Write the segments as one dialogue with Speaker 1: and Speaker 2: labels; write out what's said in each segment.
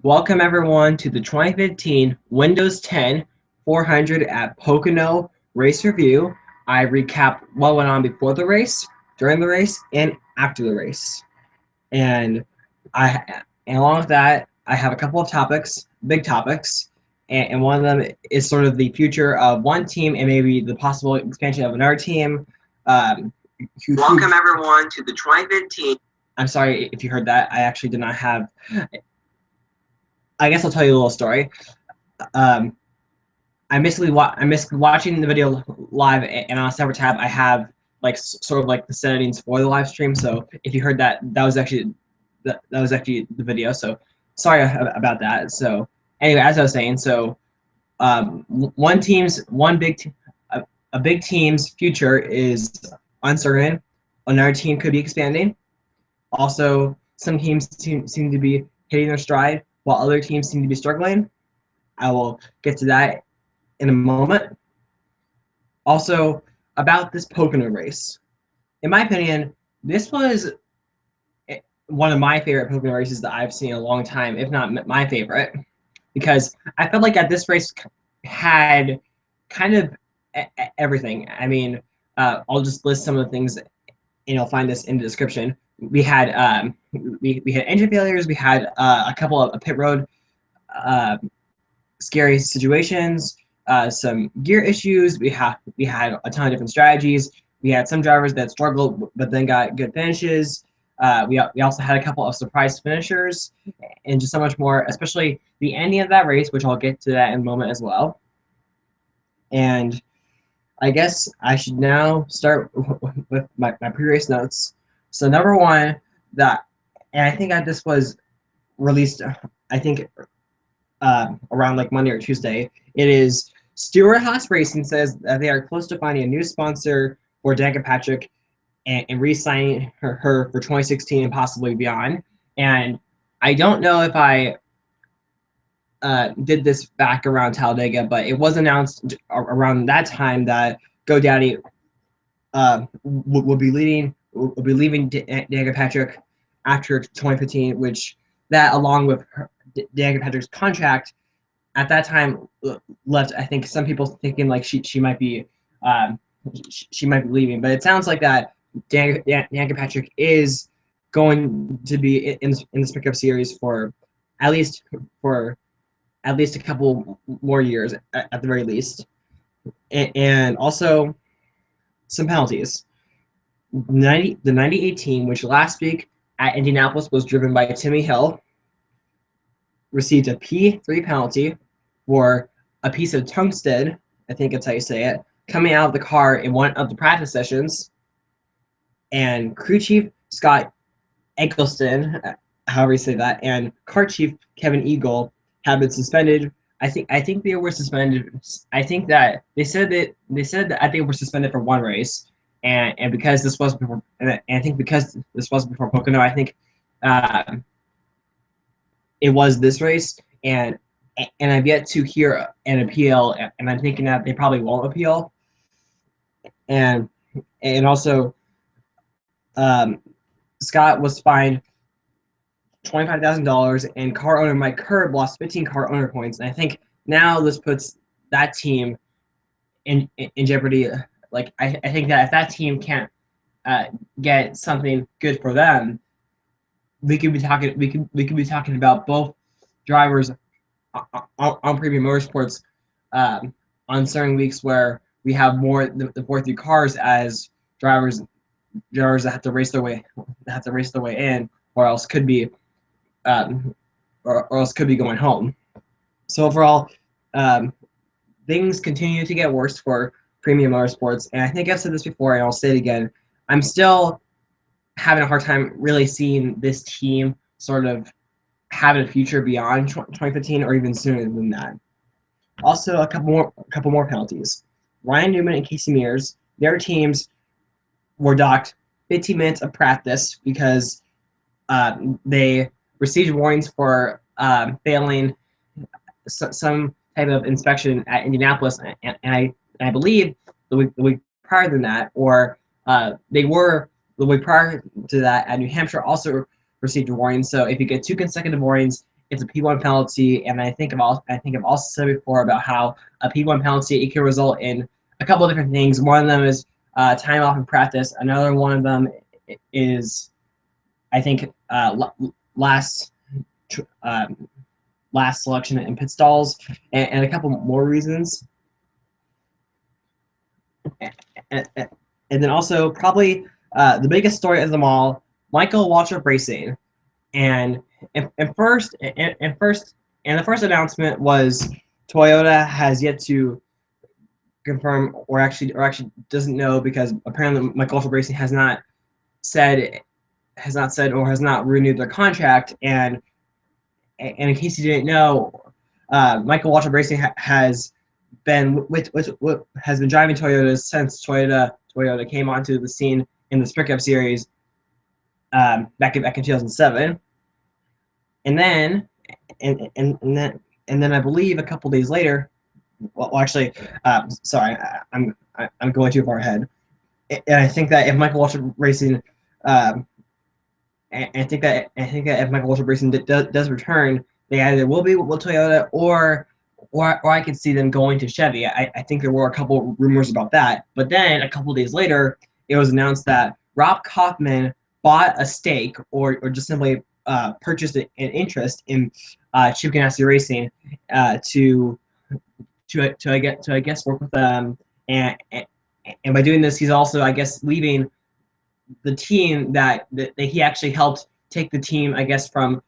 Speaker 1: Welcome everyone to the 2015 Windows 10 400 at Pocono race review. I recap what went on before the race, during the race, and after the race. And along with that, I have a couple of topics, big topics, and one of them is sort of the future of one team and maybe the possible expansion of another team. Welcome everyone to the 2015. I'm sorry if you heard that. I actually did not have. I guess I'll tell you a little story. I'm basically watching the video live, and on a separate tab, I have like sort of like the settings for the live stream. So if you heard that, that was actually the video. So sorry about that. So anyway, as I was saying, so a big team's future is uncertain. Another team could be expanding. Also, some teams seem to be hitting their stride, while other teams seem to be struggling. I will get to that in a moment. Also, about this Pocono race. In my opinion, this was one of my favorite Pocono races that I've seen in a long time, if not my favorite, because I felt like this race had kind of everything. I mean, I'll just list some of the things, and you'll find this in the description. We had we had engine failures. We had a couple of pit road scary situations, some gear issues. We had a ton of different strategies. We had some drivers that struggled but then got good finishes. We also had a couple of surprise finishers and just so much more, especially the ending of that race, which I'll get to that in a moment as well. And I guess I should now start with my pre-race notes. So number one, and I think that this was released, I think, around like Monday or Tuesday. It is Stewart-Haas Racing says that they are close to finding a new sponsor for Danica Patrick and re-signing her for 2016 and possibly beyond. And I don't know if I did this back around Talladega, but it was announced around that time that GoDaddy will be leaving Danica Patrick after 2015, which that along with Danica Patrick's contract at that time left, I think, some people thinking like she might be leaving, but it sounds like that Danica Patrick is going to be in this pickup series for at least a couple more years at the very least, and also some penalties. The 98 team, which last week at Indianapolis was driven by Timmy Hill, received a P3 penalty for a piece of tungsten, I think that's how you say it, coming out of the car in one of the practice sessions. And crew chief Scott Eggleston, however you say that, and car chief Kevin Eagle have been suspended. I think they were suspended. I think that they said that I think were suspended for one race, and because this was before, and I think because this was before Pocono, I think it was this race, and I've yet to hear an appeal, and I'm thinking that they probably won't appeal. And also, Scott was fined $25,000, and car owner Mike Curb lost 15 car owner points. And I think now this puts that team in jeopardy. Like I think that if that team can't get something good for them, we could be talking about both drivers on Premium Motorsports on certain weeks where we have more the 4-3 cars as drivers that have to race their way in, or else could be going home. So overall, things continue to get worse for Premium Motorsports, and I think I've said this before, and I'll say it again. I'm still having a hard time really seeing this team sort of having a future beyond 2015 or even sooner than that. Also, a couple more penalties. Ryan Newman and Casey Mears, their teams were docked 15 minutes of practice because they received warnings for failing some type of inspection at Indianapolis, and I believe the week prior than that, or they were the week prior to that at New Hampshire also received a warning. So if you get 2 consecutive warnings it's a P1 penalty, and I think I've also said before about how a P1 penalty, it can result in a couple of different things. One of them is time off in practice. Another one of them is, I think, last selection in pit stalls, and a couple more reasons. And then also probably the biggest story of them all, Michael Waltrip Racing. And the first announcement was Toyota has yet to confirm, or actually doesn't know, because apparently Michael Waltrip Racing has not said or has not renewed their contract. And in case you didn't know, Michael Waltrip Racing has been driving Toyotas since Toyota came onto the scene in the Sprint Cup Series back in 2007, and then I believe a couple days later. Well, actually, sorry, I'm going too far ahead. And I think that if Michael Waltrip Racing, I think that if Michael Waltrip Racing does return, they either will be with Toyota or I could see them going to Chevy. I think there were a couple rumors about that. But then a couple days later, it was announced that Rob Kaufman bought a stake or just simply purchased an interest in Chip Ganassi Racing to I guess work with them, and by doing this, he's also, I guess, leaving the team that he actually helped take the team, I guess, from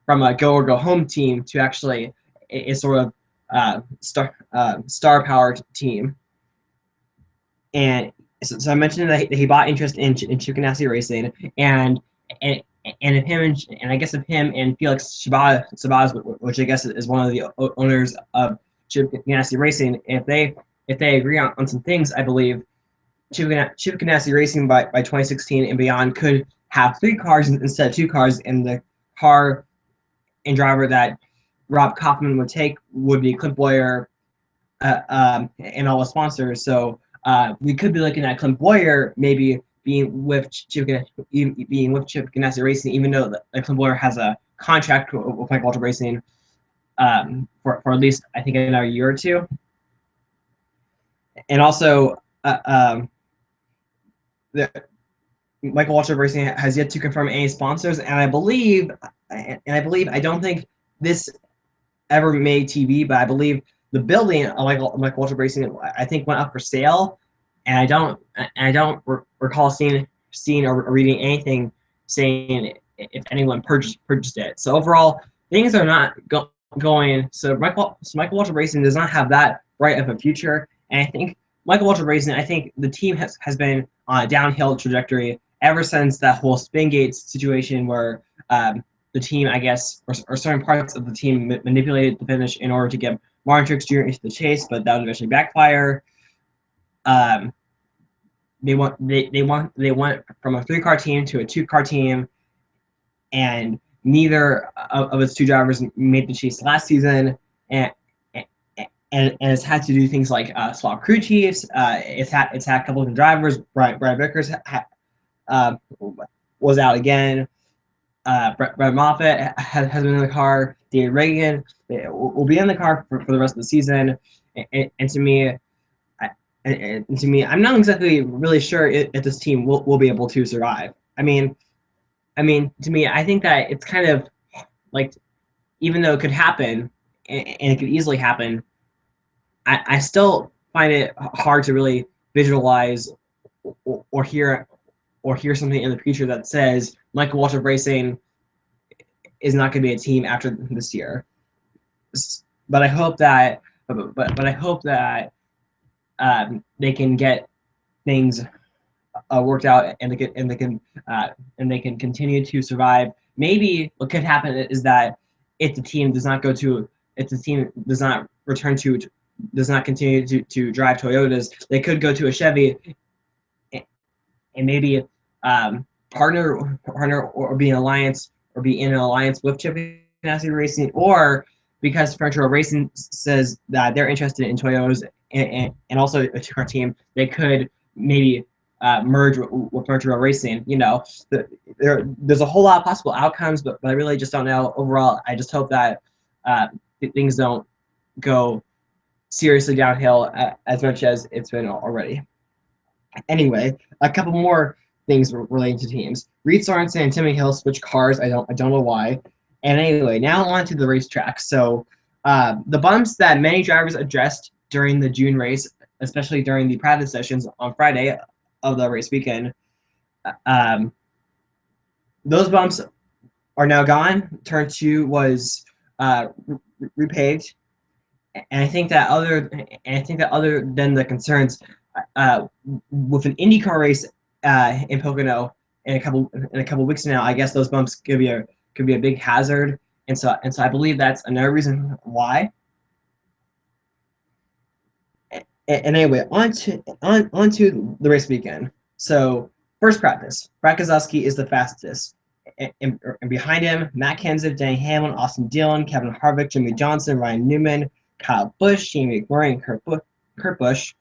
Speaker 1: from a go or go home team to actually a sort of star powered team. And so I mentioned that he bought interest in Chip Ganassi Racing, and if him and I guess if him and Felix Shabazz, which I guess is one of the owners of Chip Ganassi Racing, if they agree on some things, I believe Chip Ganassi Racing by 2016 and beyond could have 3 cars instead of 2 cars, and the car and driver that Rob Kaufman would take would be Clint Boyer and all the sponsors. So we could be looking at Clint Boyer maybe being with Chip Ganassi Racing, even though Clint Boyer has a contract with Michael Waltrip Racing for at least, I think, another year or two. And also, Michael Waltrip Racing has yet to confirm any sponsors, and I believe, I don't think this ever made TV, but I believe the building of Michael Waltrip Racing, I think, went up for sale, and I don't recall seeing or reading anything saying if anyone purchased it. So overall, things are not going. So Michael Waltrip Racing does not have that bright of a future, and I think Michael Waltrip Racing, I think the team has been on a downhill trajectory ever since that whole Spingate situation where the team, I guess, or certain parts of the team manipulated the finish in order to get Martin Truex Jr. into the chase, but that would eventually backfire. They went from a 3-car team to a 2-car team, and neither of its 2 drivers made the chase last season, and it's had to do things like swap crew chiefs. It's had a couple of drivers. Brian Vickers was out again. Brett Moffitt has been in the car. David Reagan will be in the car for the rest of the season. And to me, I'm not exactly really sure if this team will be able to survive. I mean, to me, I think that it's kind of like, even though it could happen, and it could easily happen, I still find it hard to really visualize or hear something in the future that says Michael Waltrip Racing is not going to be a team after this year. But I hope that they can get things worked out, and they can continue to survive. Maybe what could happen is that if the team does not continue to drive Toyotas, they could go to a Chevy and maybe partner or be in alliance with Chip Ganassi Racing, or because French Road Racing says that they're interested in Toyotas and also a 2-car team, they could maybe merge with Montreal Racing. There's a whole lot of possible outcomes, but I really just don't know. Overall, I just hope that things don't go seriously downhill as much as it's been already. Anyway, a couple more things relating to teams. Reed Sorensen and Timmy Hill switched cars. I don't know why. And anyway, now on to the racetrack. So the bumps that many drivers addressed during the June race, especially during the practice sessions on Friday of the race weekend, those bumps are now gone. Turn 2 was repaved, and I think that other than the concerns with an IndyCar race in Pocono in a couple weeks now, I guess those bumps could be a big hazard, and so I believe that's another reason why. And anyway, on to the race weekend. So first practice, Brad Keselowski is the fastest. And behind him, Matt Kenseth, Denny Hamlin, Austin Dillon, Kevin Harvick, Jimmy Johnson, Ryan Newman, Kyle Busch, Shane McMurray, and Kurt Busch.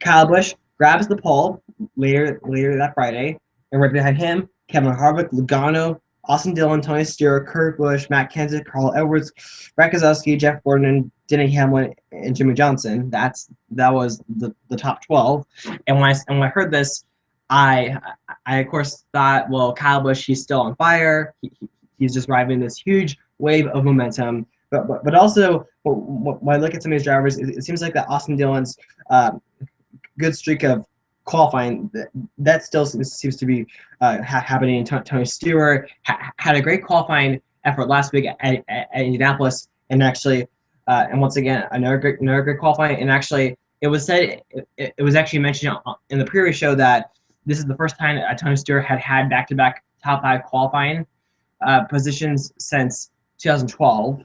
Speaker 1: Kyle Busch grabs the pole later that Friday, and right behind him, Kevin Harvick, Logano, Austin Dillon, Tony Stewart, Kurt Busch, Matt Kenseth, Carl Edwards, Brad Keselowski, Jeff Gordon, Denny Hamlin, and Jimmy Johnson. That was the top 12. And when I heard this, I of course thought, well, Kyle Busch, he's still on fire. He's just riding this huge wave of momentum. But also, when I look at some of these drivers, it seems like that Austin Dillon's good streak of qualifying that still seems to be happening. Tony Stewart had a great qualifying effort last week at Indianapolis, and actually, and once again, another great qualifying. And actually, it was said, it was actually mentioned in the previous show that this is the first time Tony Stewart had back-to-back top 5 qualifying positions since 2012.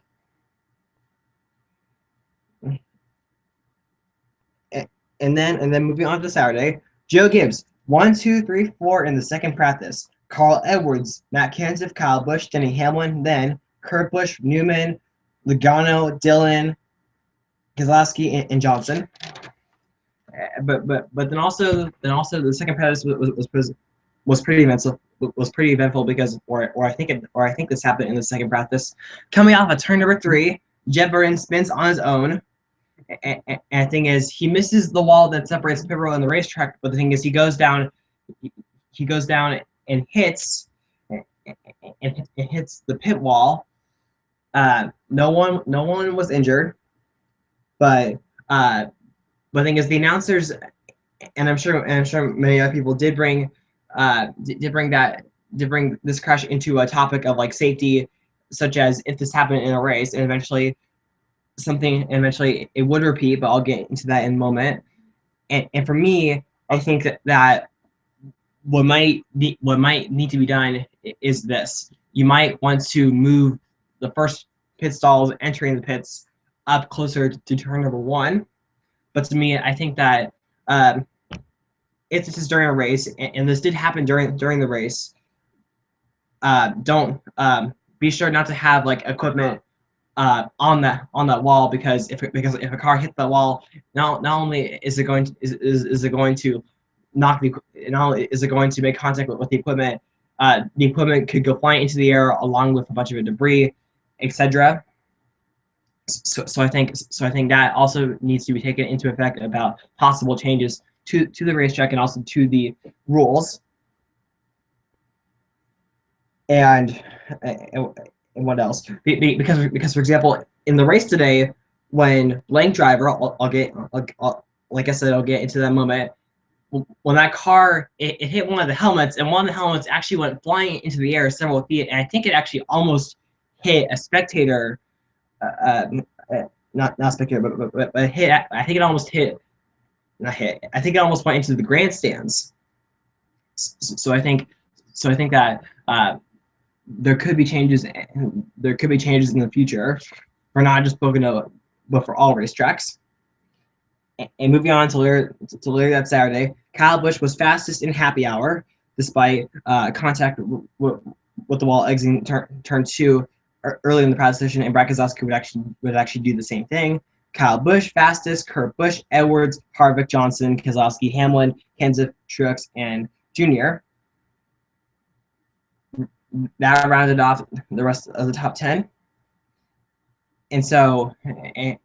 Speaker 1: And then moving on to Saturday, Joe Gibbs, 1, 2, 3, 4 in the second practice. Carl Edwards, Matt Kenseth, Kyle Busch, Denny Hamlin, then Kurt Busch, Newman, Logano, Dillon, Keselowski, and Johnson. But then also the second practice was pretty eventful because I think this happened in the second practice. Coming off of turn number 3, Jeb Burton spins on his own. And the thing is, he misses the wall that separates the pit road and the racetrack. But the thing is, he goes down and hits the pit wall. No one was injured, but the thing is, the announcers, and I'm sure many other people did bring this crash into a topic of like safety, such as if this happened in a race, and eventually it would repeat, but I'll get into that in a moment. And for me, I think that what might need to be done is this. You might want to move the first pit stalls entering the pits up closer to turn number 1. But to me, I think that if this is during a race, and this did happen during the race, don't be sure not to have like equipment on that wall, because if a car hits that wall, not only is it going to make contact with the equipment could go flying into the air along with a bunch of debris, etc. So I think that also needs to be taken into effect about possible changes to the racetrack and also to the rules. And what else? Because for example, in the race today, when blank driver, I'll get into that moment. When that car it hit one of the helmets, and one of the helmets actually went flying into the air several feet, and I think it actually almost hit a spectator. Not spectator, but hit. I think it almost hit. Not hit. I think it almost went into the grandstands. So I think that there could be changes. There could be changes in the future for not just Pocono, but for all racetracks. And moving on to later that Saturday, Kyle Busch was fastest in happy hour despite contact with the wall exiting turn 2 early in the practice session, and Brad Keselowski would actually do the same thing. Kyle Busch fastest, Kurt Busch, Edwards, Harvick, Johnson, Keselowski, Hamlin, Kenseth, Truex, and Jr. That rounded off the rest of the top 10. And so entering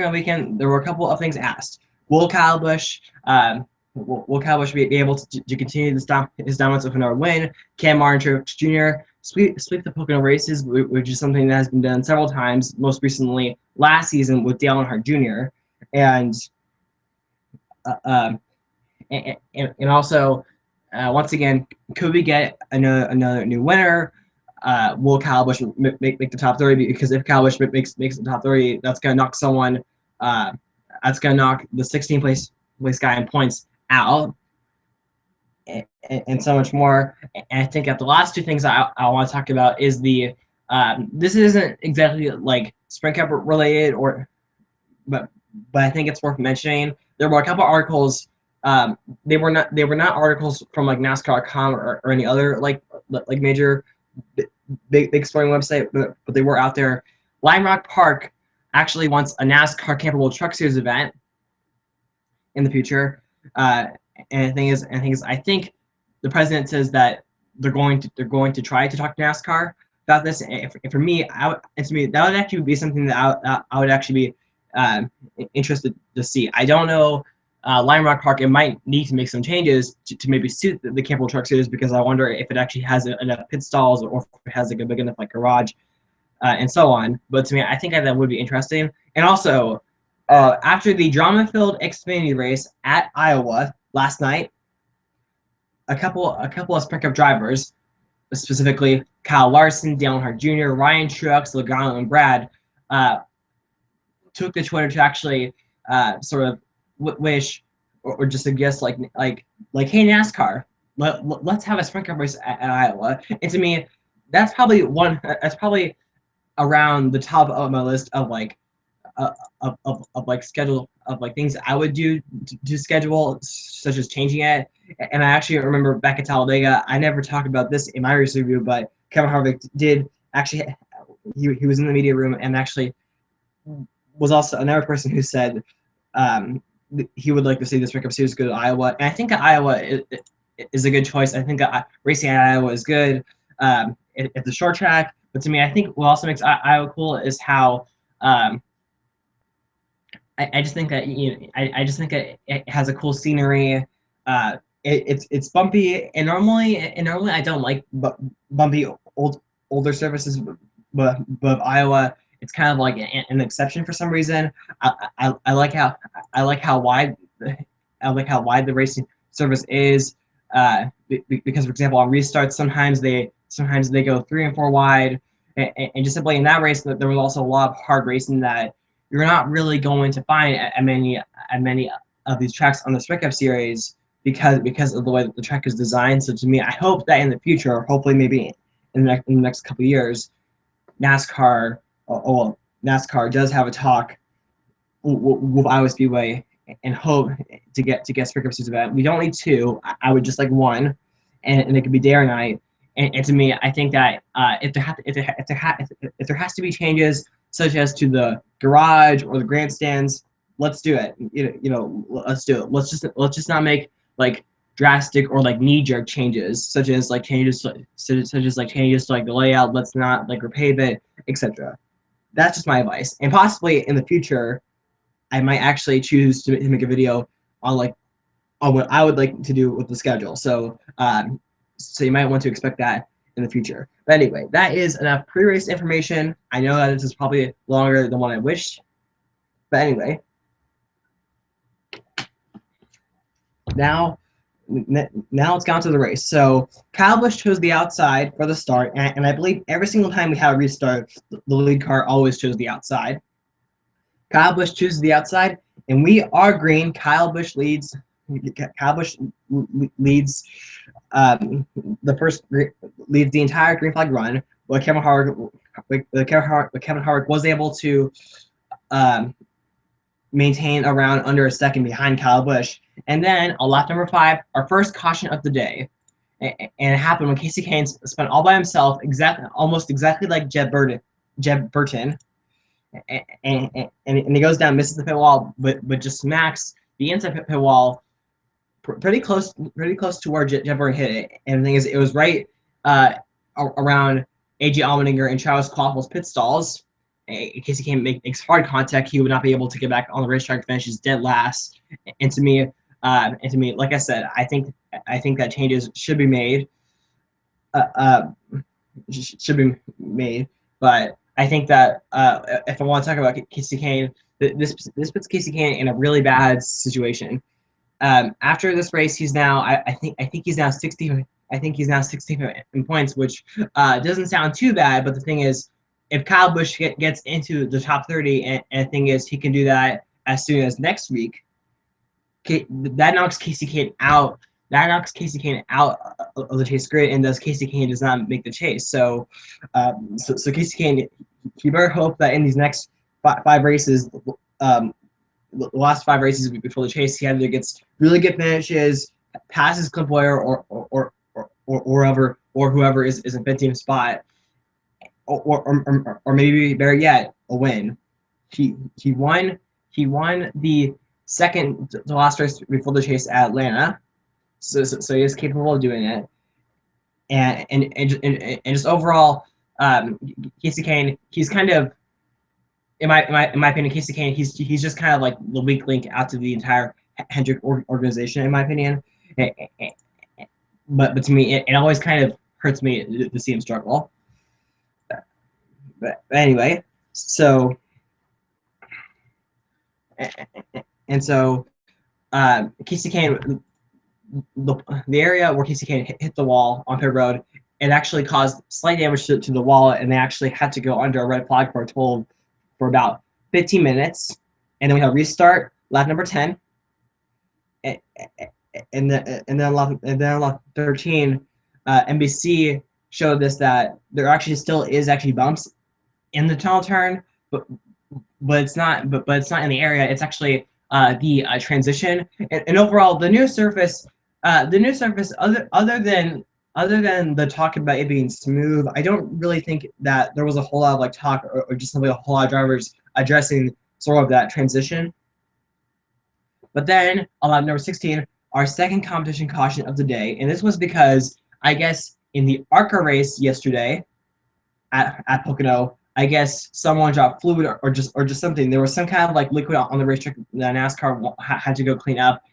Speaker 1: the weekend, there were a couple of things asked. Will Kyle Busch be able to continue his dominance with another win? Can Martin Truex Jr. sweep the Pocono races, which is something that has been done several times, most recently last season with Dale Earnhardt Jr. And also, once again, could we get another new winner? Will Kyle Busch make the top 30? Because if Kyle Busch makes the top 30, that's going to knock someone. That's going to knock the 16th place guy in points out, and so much more. And I think that the last two things I want to talk about is the this isn't exactly like Sprint Cup related, but I think it's worth mentioning. There were a couple articles. They were not articles from like NASCAR.com or any other like major big sporting website, but they were out there. Lime Rock Park actually wants a NASCAR Camping World Truck Series event in the future. And the thing is, I think the president says that they're going to try to talk to NASCAR about this. And for me, that would actually be something that I would actually be interested to see. I don't know. Lime Rock Park, it might need to make some changes to maybe suit the Camping World Truck Series, because I wonder if it actually has enough pit stalls or if it has like a big enough like garage and so on. But to me, I think that would be interesting. And also, after the drama-filled Xfinity race at Iowa last night, a couple of Sprint Cup drivers, specifically Kyle Larson, Dale Earnhardt Jr., Ryan Truex, Logano, and Brad, took the Twitter to actually sort of wish or just suggest like hey NASCAR, let's have a Sprint Cup race at Iowa. And to me, that's probably around the top of my list of like of like schedule of like things I would do to schedule, such as changing it. And I actually remember back at Talladega, I never talked about this in my race review, but Kevin Harvick did actually. He was in the media room and actually was also another person who said he would like to see the Sprint Cup Series go to Iowa. And I think that Iowa is a good choice. I think that racing at Iowa is good. It's a short track, but to me, I think what also makes Iowa cool is how I just think that I just think that it has a cool scenery. It's bumpy, and normally I don't like bumpy older surfaces, but Iowa, it's kind of like an exception for some reason. I like how wide the racing surface is. Because for example, on restarts, sometimes they go 3 and 4 wide, and just simply in that race, there was also a lot of hard racing that you're not really going to find at many of these tracks on the Sprint Cup Series because of the way that the track is designed. So to me, I hope that in the future, hopefully maybe in the next couple of years, NASCAR does have a talk with Iowa Speedway and hope to get Sprint Cup Series event. We don't need 2. I would just like 1, and it could be day or night. And to me, I think that if there has to be changes, such as to the garage or the grandstands, let's do it. Let's do it. Let's just not make like drastic or like knee-jerk changes, such as like changes to like the layout. Let's not like repave it, etc. That's just my advice. And possibly in the future, I might actually choose to make a video on what I would like to do with the schedule. So you might want to expect that in the future. But anyway, that is enough pre-race information. I know that this is probably longer than what I wished. But anyway, now let's get on to the race. So Kyle Busch chose the outside for the start, and I believe every single time we have a restart, the lead car always chose the outside. Kyle Busch chooses the outside, and we are green. Kyle Busch leads. Kyle Busch leads leads the entire green flag run. But Kevin Harvick was able to maintain around under a second behind Kyle Busch. And then on lap number 5, our first caution of the day, and it happened when Casey Haynes spun all by himself, almost exactly like Jeb Burton. and he goes down, misses the pit wall, but just smacks the inside pit wall pretty close to where Jeffrey hit it. And the thing is, it was right around AJ Allmendinger and Travis Kvapil's pit stalls. In case he can't make hard contact, he would not be able to get back on the racetrack to finish his dead last. And to me, like I said, I think that changes should be made. Should be made. But I think that if I want to talk about Kasey Kahne, this puts Kasey Kahne in a really bad situation. After this race, he's now I think he's now 60. I think he's now 60 in points, which doesn't sound too bad. But the thing is, if Kyle Busch gets into the top 30, and the thing is, he can do that as soon as next week. That knocks Kasey Kahne out. That knocks Kasey Kahne out of the chase grid, and thus Kasey Kahne does not make the chase. So Kasey Kahne, he better hope that in these next five races, the last 5 races before the chase, he either gets really good finishes, passes Clint Bowyer or whoever is in 15th spot, or maybe better yet, a win. He won the second to last race before the chase at Atlanta, so he is capable of doing it. And just overall, Kasey Kahne, he's kind of, in my opinion, Kasey Kahne, he's just kind of like the weak link out to the entire Hendrick organization, in my opinion. But to me, it always kind of hurts me to see him struggle. But anyway, so Kasey Kahne, the area where Kasey Kahne hit the wall on pit road, it actually caused slight damage to the wall, and they actually had to go under a red flag for a total for about 15 minutes, and then we had a restart, lap number 10, and then lap 13, NBC showed us that there actually still is actually bumps in the tunnel turn, but it's not in the area. It's actually the transition, and overall the new surface, other than the talk about it being smooth, I don't really think that there was a whole lot of like talk or just simply a whole lot of drivers addressing sort of that transition. But then on lap number 16, our second competition caution of the day, and this was because I guess in the ARCA race yesterday at Pocono, I guess someone dropped fluid or just something. There was some kind of like liquid on the racetrack that NASCAR had to go clean up,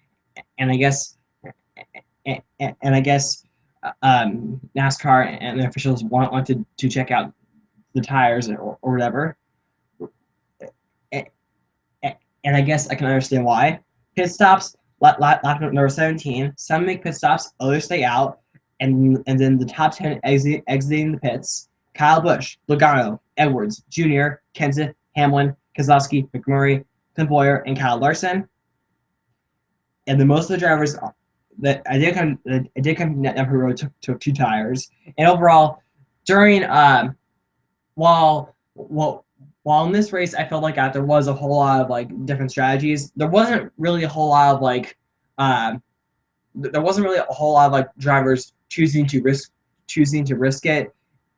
Speaker 1: and I guess NASCAR and the officials wanted to check out the tires or whatever. And I guess I can understand why. Pit stops, lap number 17. Some make pit stops, others stay out, and then the top 10 exiting the pits. Kyle Busch, Logano, Edwards, Jr., Kenseth, Hamlin, Keselowski, McMurray, Clint Bowyer, and Kyle Larson. And then most of the drivers that I did come down the road took 2 tires. And overall, during while in this race, I felt like there was a whole lot of like different strategies. There wasn't really a whole lot of like drivers choosing to risk it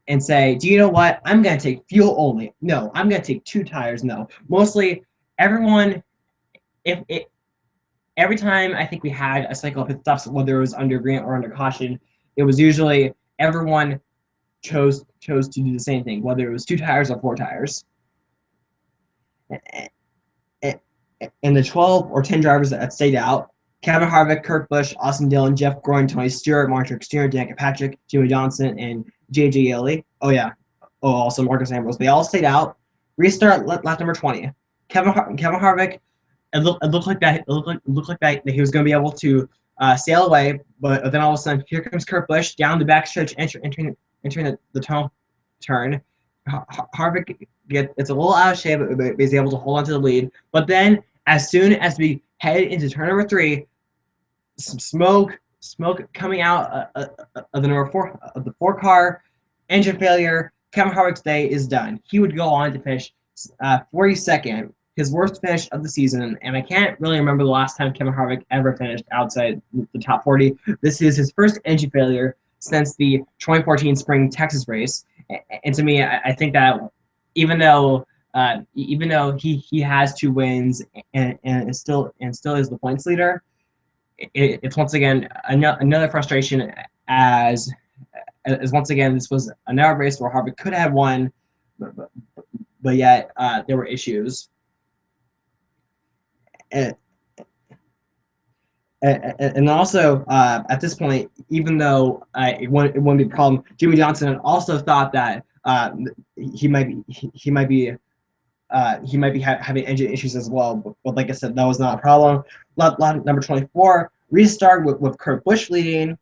Speaker 1: and say, do you know what? I'm gonna take fuel only. No, I'm gonna take 2 tires. No, mostly everyone. Every time I think we had a cycle of pit stops, whether it was under green or under caution, it was usually everyone chose to do the same thing, whether it was 2 tires or 4 tires. And the 12 or 10 drivers that stayed out: Kevin Harvick, Kurt Busch, Austin Dillon, Jeff Gordon, Tony Stewart, Mark Truex Jr., Danica Patrick, Jimmy Johnson, and J.J. Yeley. Oh yeah. Oh, also Marcus Ambrose. They all stayed out. Restart lap number 20. Kevin Harvick. It looked like that he was going to be able to sail away, but then all of a sudden, here comes Kurt Busch down the backstretch, entering the tunnel turn. Harvick it's a little out of shape, but he's able to hold on to the lead. But then, as soon as we head into turn number 3, some smoke coming out of the 4 car, engine failure. Kevin Harvick's day is done. He would go on to finish 42nd. His worst finish of the season, and I can't really remember the last time Kevin Harvick ever finished outside the top 40. This is his first engine failure since the 2014 Spring Texas race, and to me, I think that even though even though he has 2 wins and still is the points leader, it's once again another frustration as once again this was another race where Harvick could have won, but yet there were issues. And also at this point, even though it wouldn't be a problem, Jimmy Johnson also thought that he might be having engine issues as well. But like I said, that was not a problem. Lot number 24, restart with Kurt Busch leading.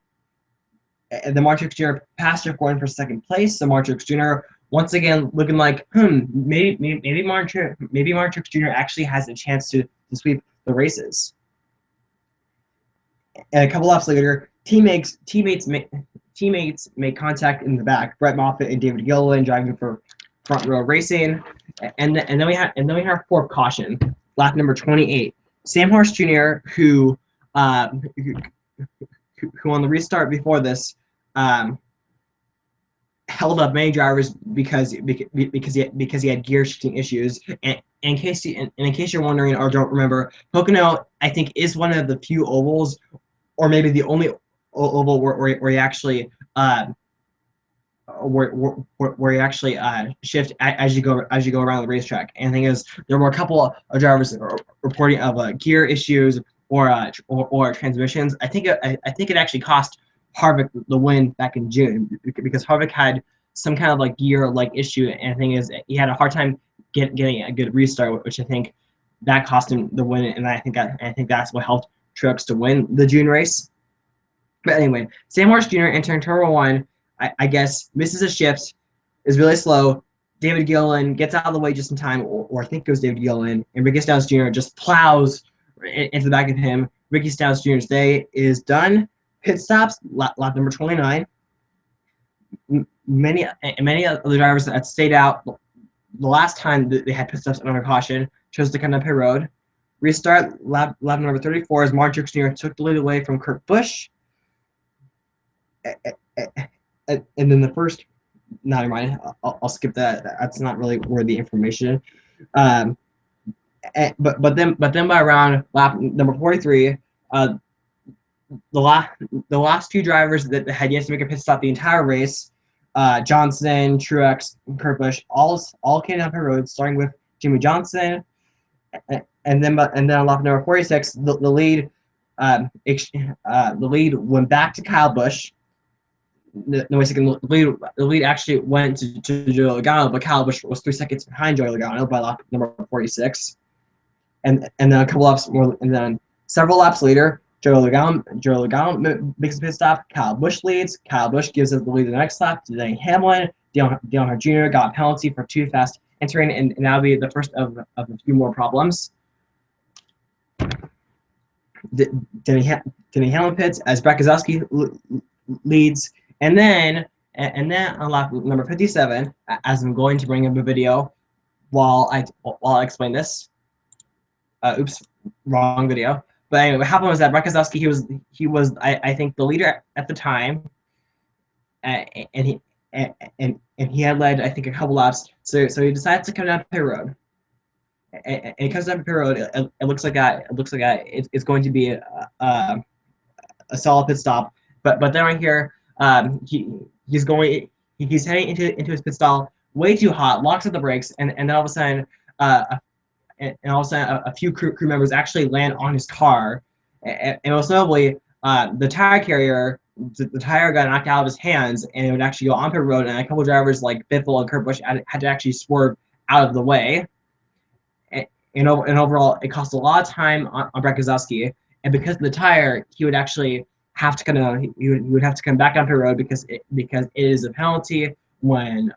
Speaker 1: And the Mark Truex Jr. passed Jeff Gordon for second place. So Mark Truex Jr. once again looking like, maybe Mark Truex Jr. actually has a chance to sweep the races. And a couple laps later, teammates make contact in the back. Brett Moffitt and David Gilliland driving for Front Row Racing, and then we have fourth caution, lap number 28. Sam Horse Jr., who on the restart before this held up many drivers because he had gear shifting issues. And in case you're wondering or don't remember, Pocono I think is one of the few ovals, or maybe the only oval where you actually where you actually shift as you go around the racetrack. And the thing is, there were a couple of drivers reporting of gear issues or transmissions. I think it actually cost Harvick the win back in June because Harvick had some kind of like gear issue, and the thing is, he had a hard time getting a good restart, which I think that cost him the win, and I think that's what helped Truex to win the June race. But anyway, Sam Horse Jr. entering Turbo 1, I guess misses a shift, is really slow. David Gilliland gets out of the way just in time, or I think it was David Gilliland, and Ricky Stenhouse Jr. just plows into the back of him. Ricky Stenhouse Jr.'s day is done. Pit stops, lap number 29. Many of the drivers that stayed out the last time that they had pit stops under caution chose to come up pit road. Restart, lap number 34 as Mark Truex Jr. took the lead away from Kurt Busch. And then the first, never mind, I'll skip that. That's not really worthy information. But then by around lap number 43, the last two drivers that had yet to make a pit stop the entire race, Johnson, Truex, and Kurt Busch, all came down pit road, starting with Jimmy Johnson, and then on lap number 46, the lead went back to Kyle Busch. The lead actually went to Joey Logano, but Kyle Busch was 3 seconds behind Joey Logano by lap number 46. And then a couple laps more, and then several laps later, Joey Logano makes a pit stop. Kyle Busch leads. Kyle Busch gives us the lead the next lap to Denny Hamlin. Dale Earnhardt Jr. got a penalty for too fast entering, and that'll be the first of a few more problems. Denny Hamlin pits as Brad Keselowski leads. And then on lap number 57, as I'm going to bring up a video while I explain this. Oops, wrong video. But anyway, what happened was that Brad Keselowski, he was I think the leader at the time, and he had led I think a couple laps. So he decided to come down pit road. And he comes down pit road. It looks like it's going to be a solid pit stop. But then right here, he's heading into his pit stall way too hot, locks up the brakes, and then all of a sudden a few crew members actually land on his car, and most notably the tire carrier, the tire got knocked out of his hands, and it would actually go on pit road, and a couple drivers like Biffle and Kurt Busch had to actually swerve out of the way, and overall it cost a lot of time on Brad Keselowski, and because of the tire, he would actually have to come back on pit road because it is a penalty when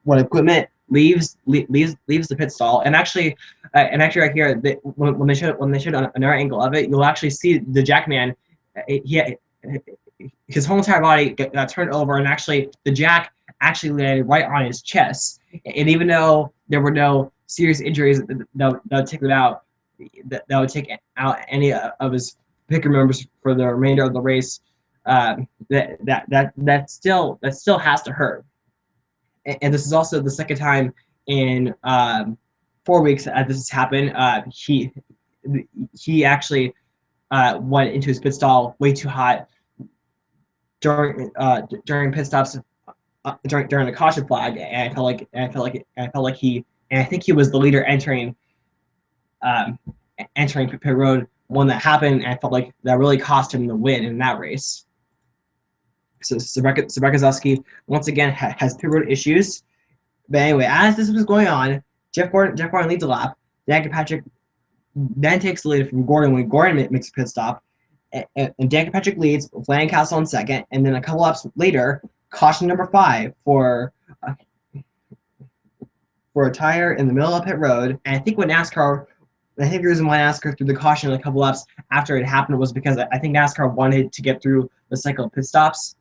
Speaker 1: equipment leaves the pit stall. And actually right here, when they showed another angle of it, you'll actually see the jackman. His whole entire body got turned over, and actually the jack actually landed right on his chest. And even though there were no serious injuries that would take out any of his picker members for the remainder of the race, that still has to hurt. And this is also the second time in 4 weeks as this has happened. He actually went into his pit stall way too hot during pit stops during the caution flag, and I felt like he, and I think he was the leader um, entering pit road when that happened, and I felt like that really cost him the win in that race. So Sabrekowski once again has pit road issues. But anyway, as this was going on, Jeff Gordon leads a lap. Dan Patrick then takes the lead from Gordon when Gordon makes a pit stop. And Dan Patrick leads, Landon Castle in second. And then a couple laps later, caution number 5 for a tire in the middle of pit road. And I think the reason why NASCAR threw the caution a couple laps after it happened was because I think NASCAR wanted to get through the cycle of pit stops,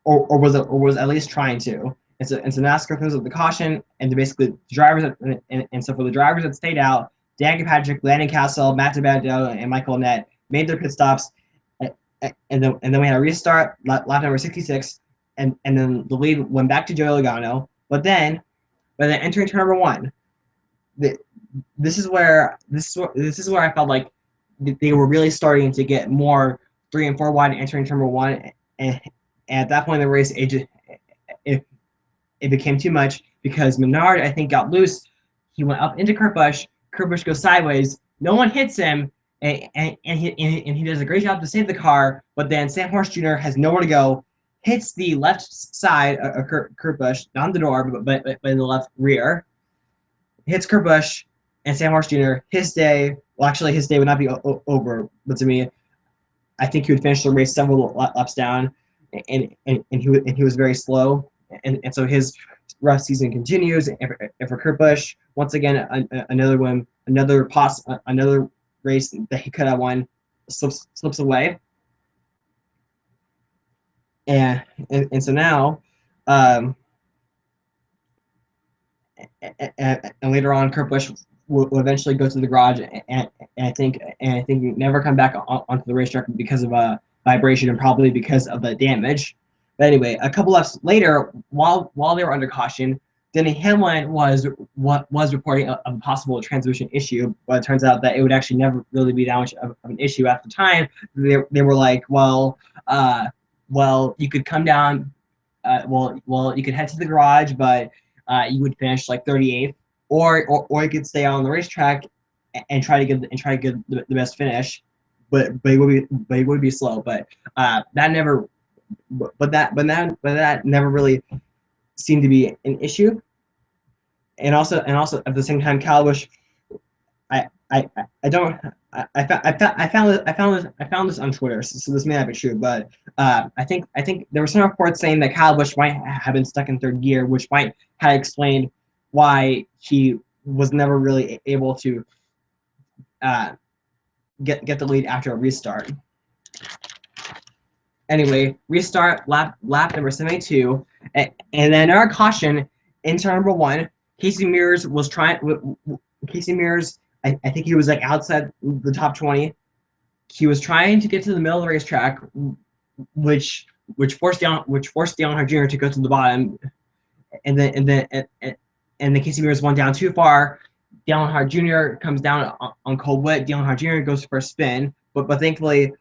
Speaker 1: or was at least trying to. And so NASCAR throws up the caution, and basically the drivers and so for the drivers that stayed out, Dan Patrick, Landon Castle, Matt DiBenedetto, and Michael Annett made their pit stops, and then we had a restart, lap number 66, and then the lead went back to Joey Logano. But then entering turn number 1, this is where I felt like they were really starting to get more 3 and 4 wide entering turn number 1, and at that point in the race, it became too much because Menard, I think, got loose. He went up into Kurt Busch. Kurt Busch goes sideways. No one hits him, and he does a great job to save the car. But then Sam Horse Jr. has nowhere to go, hits the left side of Kurt Busch, not the door, but in the left rear. Hits Kurt Busch and Sam Horse Jr. His day would not be over, but to me, I think he would finish the race several laps down, and he was very slow. And so his rough season continues. And for Kurt Busch, once again, another win, another race that he could have won slips away. And so now, and later on, Kurt Busch will eventually go to the garage, and I think never come back onto the racetrack because of a vibration and probably because of the damage. But anyway, a couple laps later, while they were under caution, Denny Hamlin was reporting a possible transmission issue, but it turns out that it would actually never really be that much of an issue at the time. They were like, well, you could come down, you could head to the garage, but you would finish like 38th, or you could stay on the racetrack and try to get the best finish, but it would be slow. But that never. But that never really seemed to be an issue. And also at the same time, Kyle Busch, I found this on Twitter, so this may not be true, but I think there were some reports saying that Kyle Busch might have been stuck in third gear, which might have explained why he was never really able to get the lead after a restart. Anyway, restart lap number 72, and then our caution in turn number 1. Casey Mears, I think he was like outside the top 20. He was trying to get to the middle of the racetrack, which forced Dale Earnhardt Jr. to go to the bottom, and then Casey Mears went down too far. Dale Earnhardt Jr. comes down on cold wet. Dale Earnhardt Jr. goes for a spin, but thankfully.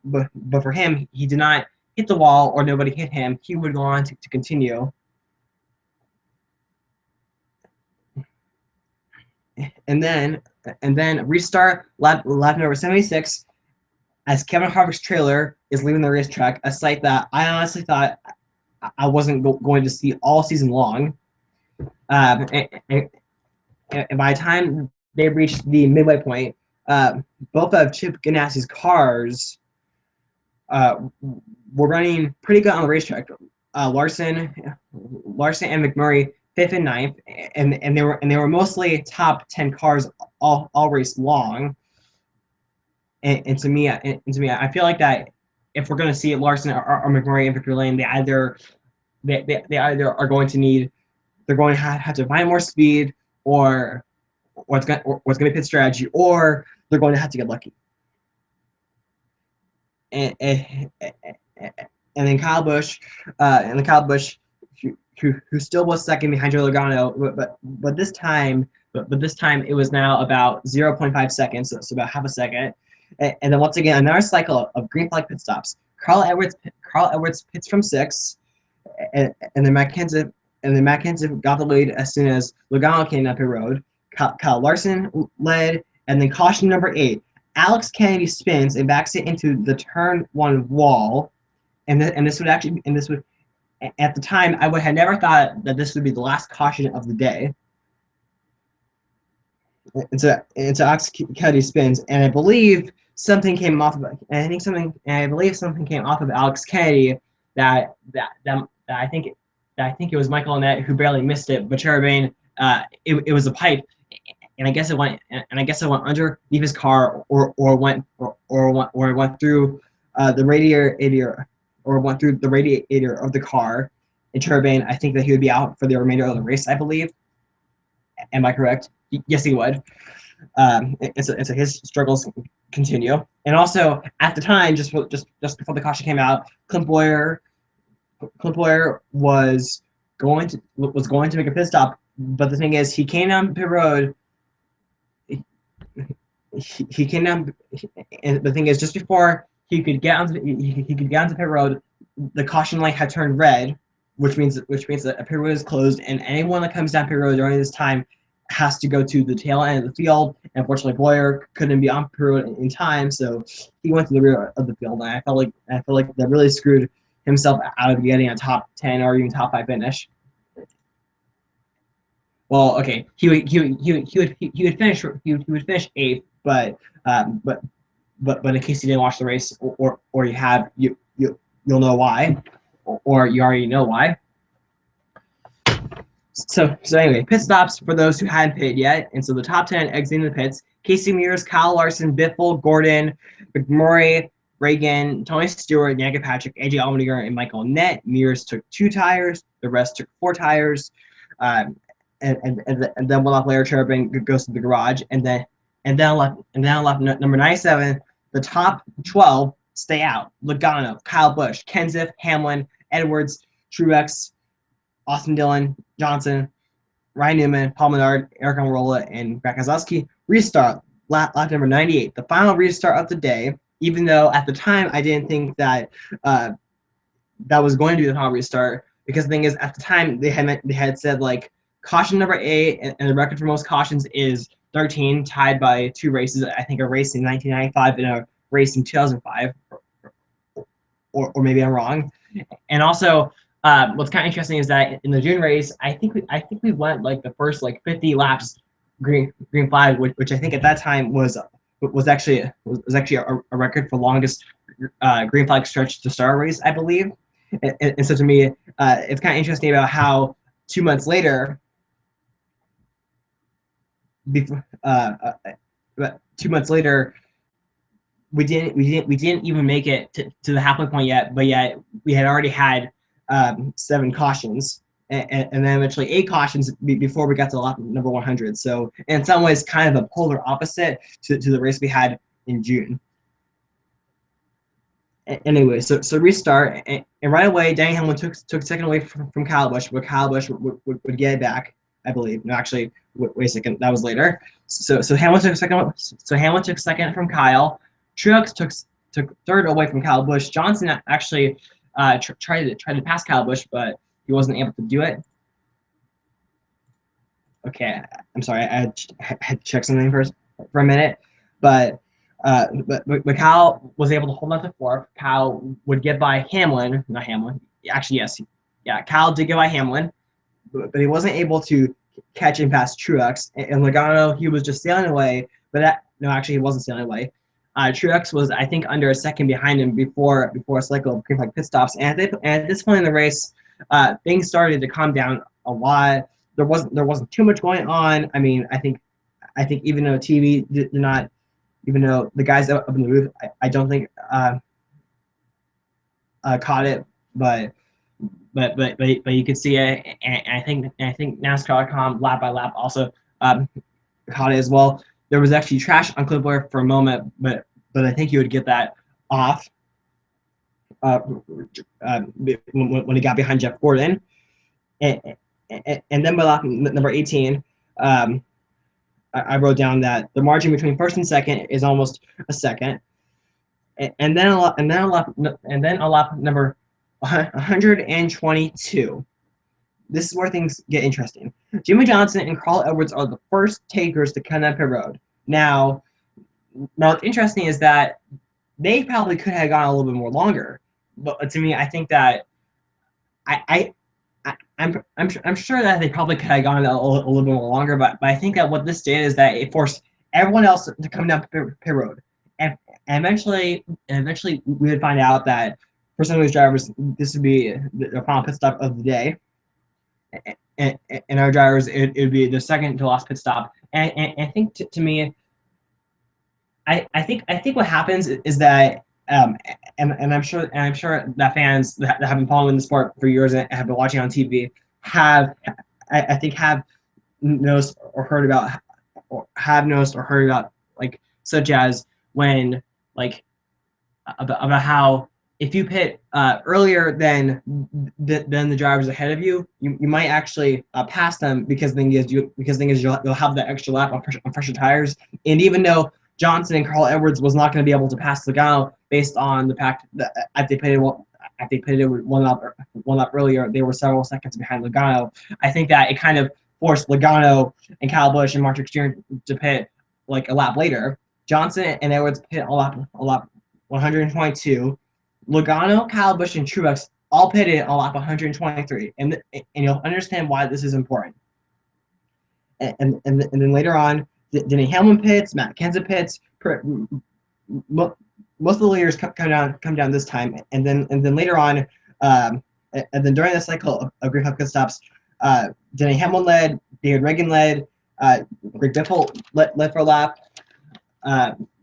Speaker 1: But for him, he did not hit the wall or nobody hit him. He would go on to continue. And then restart lap number 76 as Kevin Harvick's trailer is leaving the racetrack, a sight that I honestly thought I wasn't going to see all season long. And by the time they reached the midway point, both of Chip Ganassi's cars were running pretty good on the racetrack. Larson and McMurray 5th and 9th, and they were mostly top 10 cars all race long. And to me, I feel like that if we're going to see Larson or McMurray and Victor Lane, they either are going to have to find more speed, or it's going to be pit strategy, or they're going to have to get lucky. And then Kyle Busch who still was second behind Joe Logano, but this time it was now about 0.5 seconds, so about half a second. And then once again, another cycle of green flag pit stops. Carl Edwards pits from 6, and then Matt Kenseth got the lead as soon as Logano came up the road. Kyle Larson led, and then caution number 8. Alex Kennedy spins and backs it into the turn 1 wall, and this would at the time I would have never thought that this would be the last caution of the day. And so Alex Kennedy spins, and I believe something came off of it. I believe something came off of Alex Kennedy that I think it was Michael Annett who barely missed it, but Cherubin, it was a pipe, and I guess it went underneath his car or went through the radiator or went through the radiator of the car. And Cherubin, I think that he would be out for the remainder of the race, I believe. Am I correct? Yes, he would. And so his struggles continue. And also at the time, just before the caution came out, Clint Bowyer was going to make a pit stop, but the thing is, he came down pit road. He came down, and the thing is, just before he could get onto pit road, the caution light had turned red, which means that a pit road is closed, and anyone that comes down pit road during this time has to go to the tail end of the field. And unfortunately, Bowyer couldn't be on pit road in time, so he went to the rear of the field. And I felt like that really screwed himself out of getting a top 10 or even top 5 finish. Well, okay, he would finish 8th, but in case you didn't watch the race, or you have, you'll know why, or you already know why. So anyway, pit stops for those who hadn't pitted yet, and so the top 10 exiting the pits: Casey Mears, Kyle Larson, Biffle, Gordon, McMurray, Reagan, Tony Stewart, Danica Patrick, AJ Allmendinger, and Michael Annett. Mears took 2 tires. The rest took 4 tires. And then 1 lap later, Cherubin goes to the garage, and then lap number 97, the top 12 stay out: Logano, Kyle Busch, Kenseth, Hamlin, Edwards, Truex, Austin Dillon, Johnson, Ryan Newman, Paul Menard, Eric Almirola, and Brad Keselowski. Restart, lap number 98, the final restart of the day. Even though at the time I didn't think that that was going to be the final restart, because the thing is, at the time they had said like caution number 8, and the record for most cautions is 13, tied by 2 races. I think a race in 1995 and a race in 2005, or maybe I'm wrong. And also, what's kind of interesting is that in the June race, I think we went like the first 50 laps green flag, which I think at that time was actually a record for longest green flag stretch to start a race, I believe. And so to me, it's kind of interesting about how 2 months later, but 2 months later, we didn't even make it to the halfway point yet, but yet we had already had 7 cautions, and then eventually 8 cautions before we got to lap number 100. So in some ways, kind of a polar opposite to the race we had in June. Anyway, so restart, and right away, Danny Hamlin took second away from Kyle Busch, but Kyle Busch would get it back, I believe. No, actually, wait a second, that was later. So Hamlin took second. So Hamlin took second from Kyle. Truex took third away from Kyle Busch. Johnson actually tried to pass Kyle Busch, but he wasn't able to do it. Okay, I'm sorry, I had to check something for a minute, but Kyle was able to hold on to 4th. Kyle would get by Hamlin, not Hamlin. Actually, yes, yeah, Kyle did get by Hamlin, but he wasn't able to catch and pass Truex. And Logano, he was just sailing away, but actually he wasn't sailing away. Truex was, I think, under a second behind him before a cycle of green flag pit stops. And at this point in the race, things started to calm down a lot. There wasn't too much going on. I mean, I think even though TV did not, even though the guys up in the booth, I don't think caught it, but you could see it, and I think NASCAR.com lap by lap also caught it as well. There was actually trash on Clint Bowyer for a moment, but I think he would get that off when he got behind Jeff Gordon. and, and then by lap number 18, I wrote down that the margin between first and second is almost a second, and then a lap number 122. This is where things get interesting. Jimmy Johnson and Carl Edwards are the first takers to come down pit road. Now what's interesting is that they probably could have gone a little bit more longer, but to me, I think that I'm sure that they probably could have gone a little bit more longer, but I think that what this did is that it forced everyone else to come down pit road, and eventually we would find out that for some of these drivers this would be the final pit stop of the day, and our drivers it would be the second to last pit stop, and I think to me, I think what happens is that and I'm sure that fans that have been following the sport for years and have been watching on TV have I think have noticed or heard about like such as when like about how if you pit earlier than the drivers ahead of you, you might actually pass them because you'll have that extra lap on fresher tires, and even though Johnson and Carl Edwards was not going to be able to pass Logano based on the fact that if they pitted one lap earlier, they were several seconds behind Logano. I think that it kind of forced Logano and Kyle Busch and Mark Truex Jr. to pit like a lap later. Johnson and Edwards pit a lap 122. Logano, Kyle Busch, and Truex all pitted a lap 123, and you'll understand why this is important. And then later on, Denny Hamlin pits, Matt Kenseth pits. Most of the leaders come down this time, and then later on, and then during the cycle of Green Cup pit stops, Denny Hamlin led, David Reagan led, Greg Biffle led for a lap.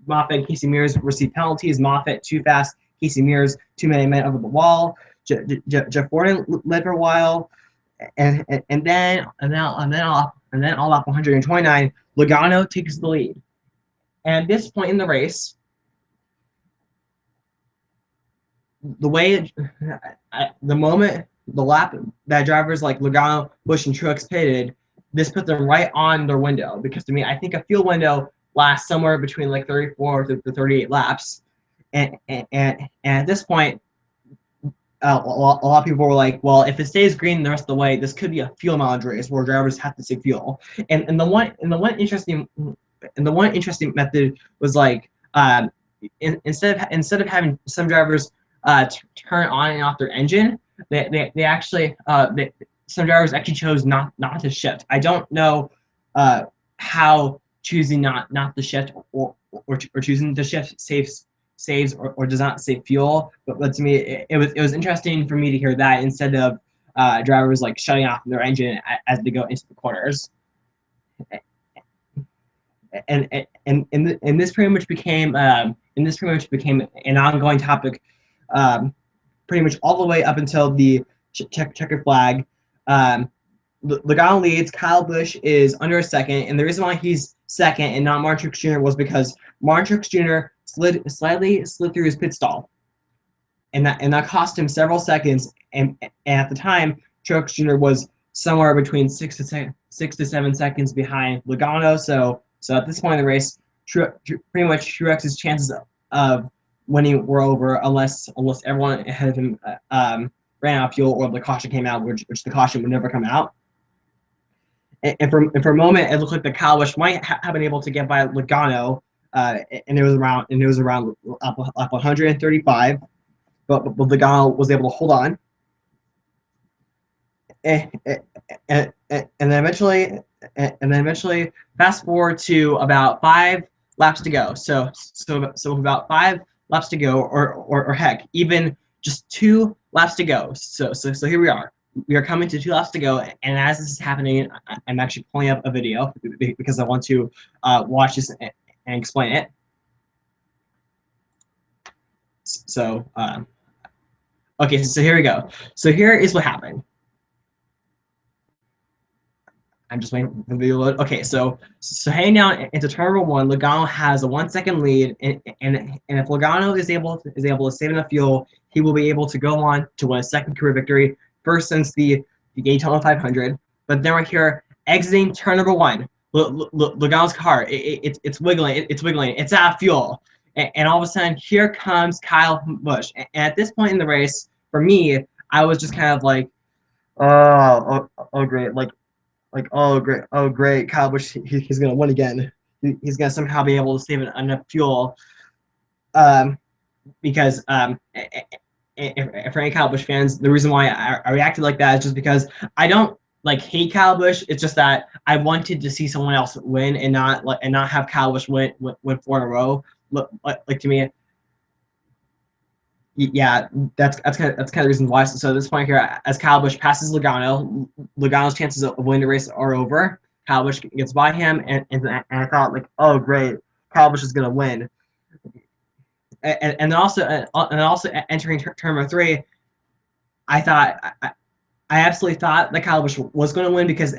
Speaker 1: Moffitt and Casey Mears received penalties. Moffitt too fast, Casey Mears too many men over the wall. Jeff Gordon led for a while, and then all up 129, Logano takes the lead. And at this point in the race, the lap that drivers like Logano, Busch, and Truex pitted, this puts them right on their window, because to me, I think a field window lasts somewhere between like 34 to 38 laps, and at this point, a lot of people were like, well, if it stays green the rest of the way, this could be a fuel mileage race where drivers have to save fuel. And the one interesting method was like, instead of having some drivers turn on and off their engine, they actually some drivers actually chose not to shift. I don't know how choosing not to shift or choosing to shift saves or does not save fuel, but to me it was interesting for me to hear that instead of drivers like shutting off their engine as they go into the corners. And this pretty much became an ongoing topic pretty much all the way up until the checkered flag. Logano leads. Kyle Busch is under a second, and the reason why he's second and not Martin Truex Jr. was because Martin Truex Jr. slightly slid through his pit stall, and that cost him several seconds. And at the time, Truex Jr. was somewhere between 6 to 7 seconds behind Logano. So at this point in the race, pretty much Truex's chances of winning were over, unless everyone ahead of him ran out of fuel or the caution came out, which the caution would never come out. And for a moment, it looked like the Kyle Busch might have been able to get by Logano, and it was around up 135, but Logano was able to hold on, and then eventually, fast forward to about 5 laps to go. So about 5 laps to go, or heck, even just 2 laps to go. So here we are. We are coming to 2 laps to go, and as this is happening, I'm actually pulling up a video because I want to watch this and explain it. So, okay, so here we go. So here is what happened. I'm just waiting for the video load. Okay, so heading down into turn number 1, Logano has a 1 second lead, and if Logano is able to save enough fuel, he will be able to go on to win a second career victory. First since the Daytona 500. But then we're here exiting turn number 1. Logano's car, it's wiggling, it's wiggling, it's out of fuel. And all of a sudden, here comes Kyle Busch. And at this point in the race, for me, I was just kind of like, oh great, oh great, Kyle Busch, he's gonna win again. He's gonna somehow be able to save enough fuel, because for any Kyle Busch fans, the reason why I reacted like that is just because I don't hate Kyle Busch. It's just that I wanted to see someone else win and not have Kyle Busch win 4 in a row. Like to me, yeah, that's kind of the reason why. So at this point here, as Kyle Busch passes Logano's chances of winning the race are over. Kyle Busch gets by him, and I thought oh great, Kyle Busch is gonna win. And then also entering turn number 3, I absolutely thought that Kyle Busch was going to win because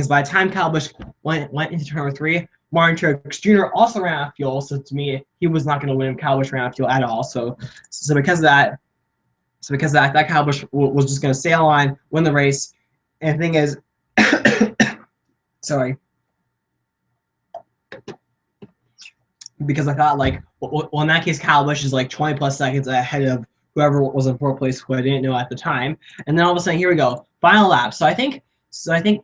Speaker 1: by the time Kyle Busch went into turn number 3, Martin Truex Jr. also ran out of fuel. So to me, he was not going to win. Kyle Busch ran out of fuel at all. So because of that, I thought Kyle Busch was just going to sail on, win the race. And the thing is, sorry. Because I thought well, in that case, Kyle Busch is 20 plus seconds ahead of whoever was in 4th place, who I didn't know at the time. And then all of a sudden, here we go, final lap. So I think